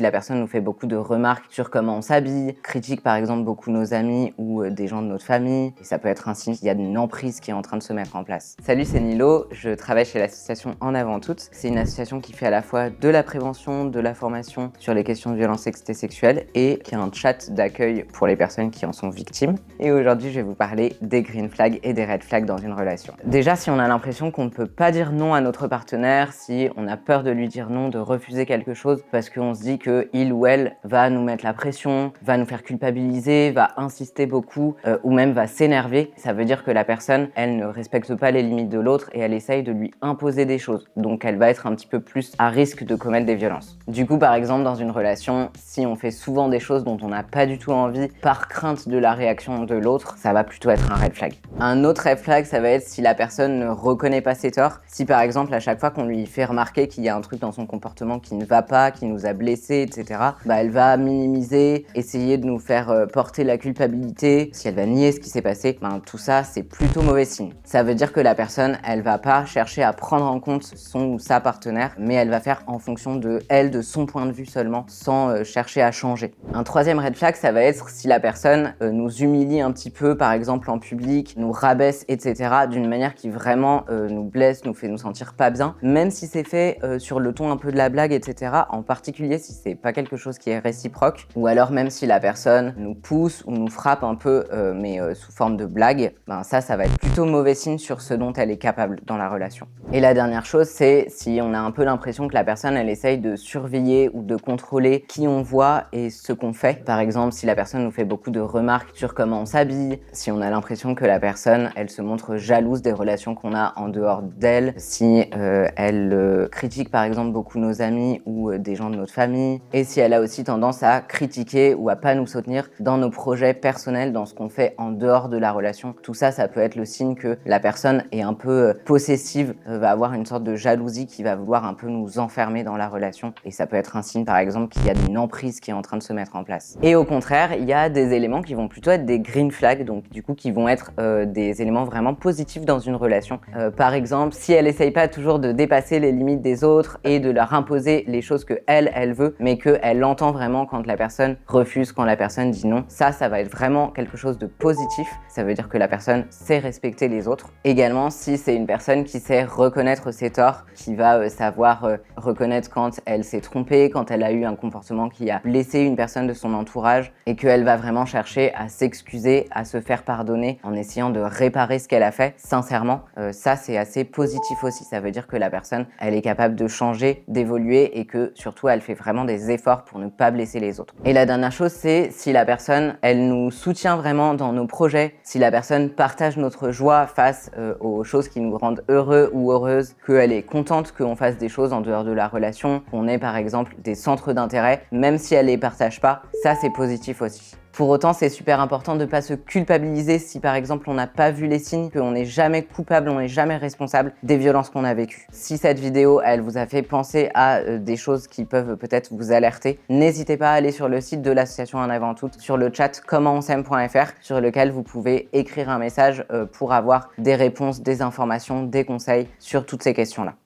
si la personne nous fait beaucoup de remarques sur comment on s'habille, critique par exemple beaucoup nos amis ou des gens de notre famille, et ça peut être un signe qu'il y a une emprise qui est en train de se mettre en place. Salut, c'est Nilo, je travaille chez l'association En Avant Toutes. C'est une association qui fait à la fois de la prévention, de la formation sur les questions de violence sexuelle et qui a un chat d'accueil pour les personnes qui en sont victimes. Et aujourd'hui, je vais vous parler des green flags et des red flags dans une relation. Déjà, si on a l'impression qu'on ne peut pas dire non à notre partenaire, si on a peur de lui dire non, de refuser quelque chose parce qu'on se dit qu'il ou elle va nous mettre la pression, va nous faire culpabiliser, va insister beaucoup ou même va s'énerver, ça veut dire que la personne, elle ne respecte pas les limites de l'autre et elle essaye de lui imposer des choses. Donc elle va être un petit peu plus à risque de commettre des violences. Du coup, par exemple, dans une relation, si on fait souvent des choses dont on n'a pas du tout envie par crainte de la réaction de l'autre, ça va plutôt être un red flag. Un autre red flag, ça va être si la personne ne reconnaît pas ses torts. Si par exemple, à chaque fois qu'on lui fait remarquer qu'il y a un truc dans son comportement qui ne va pas, qui nous a blessés, etc., elle va minimiser, essayer de nous faire porter la culpabilité. Si elle va nier ce qui s'est passé, tout ça, c'est plutôt mauvais signe. Ça veut dire que la personne, elle va pas chercher à prendre en compte son ou sa partenaire, mais elle va faire en fonction de elle, de son point de vue seulement, sans chercher à changer. Un troisième red flag, ça va être si la personne nous humilie un petit peu, par exemple en public, nous rabaisse, etc., d'une manière qui vraiment nous blesse, nous fait nous sentir pas bien, même si c'est fait sur le ton un peu de la blague, etc., en particulier si c'est pas quelque chose qui est réciproque, ou alors même si la personne nous pousse ou nous frappe un peu, mais sous forme de blague, ça va être plutôt mauvais signe sur ce dont elle est capable dans la relation. Et la dernière chose, c'est si on a un peu l'impression que la personne, elle essaye de surveiller ou de contrôler qui on voit et ce qu'on fait. Par exemple, si la personne nous fait beaucoup de remarques sur comment on s'habille, si on a l'impression que la personne, elle se montre jalouse des relations qu'on a en dehors d'elle, si elle critique par exemple beaucoup nos amis ou des gens de notre famille, et si elle a aussi tendance à critiquer ou à pas nous soutenir dans nos projets personnels, dans ce qu'on fait en dehors de la relation. Tout ça, ça peut être le signe que la personne est un peu possessive, va avoir une sorte de jalousie qui va vouloir un peu nous enfermer dans la relation. Et ça peut être un signe, par exemple, qu'il y a une emprise qui est en train de se mettre en place. Et au contraire, il y a des éléments qui vont plutôt être des green flags, donc du coup qui vont être des éléments vraiment positifs dans une relation. Par exemple, si elle essaye pas toujours de dépasser les limites des autres et de leur imposer les choses que elle veut, mais qu'elle entend vraiment quand la personne refuse, quand la personne dit non, ça va être vraiment quelque chose de positif. Ça veut dire que la personne sait respecter les autres. Également, si c'est une personne qui sait reconnaître ses torts, qui va savoir reconnaître quand elle s'est trompée, quand elle a eu un comportement qui a blessé une personne de son entourage et qu'elle va vraiment chercher à s'excuser, à se faire pardonner en essayant de réparer ce qu'elle a fait sincèrement, ça c'est assez positif aussi. Ça veut dire que la personne, elle est capable de changer, d'évoluer et que surtout elle fait vraiment des efforts pour ne pas blesser les autres. Et la dernière chose, c'est si la personne, elle nous soutient vraiment dans nos projets, si la personne partage notre joie face aux choses qui nous rendent heureux ou heureuses, qu'elle est contente qu'on fasse des choses en dehors de la relation, qu'on ait par exemple des centres d'intérêt, même si elle les partage pas, ça c'est positif aussi. Pour autant, c'est super important de ne pas se culpabiliser si par exemple on n'a pas vu les signes, qu'on n'est jamais coupable, on n'est jamais responsable des violences qu'on a vécues. Si cette vidéo, elle vous a fait penser à des choses qui peuvent peut-être vous alerter, n'hésitez pas à aller sur le site de l'association En Avant Toutes, sur le chat commentonsaime.fr, sur lequel vous pouvez écrire un message pour avoir des réponses, des informations, des conseils sur toutes ces questions-là.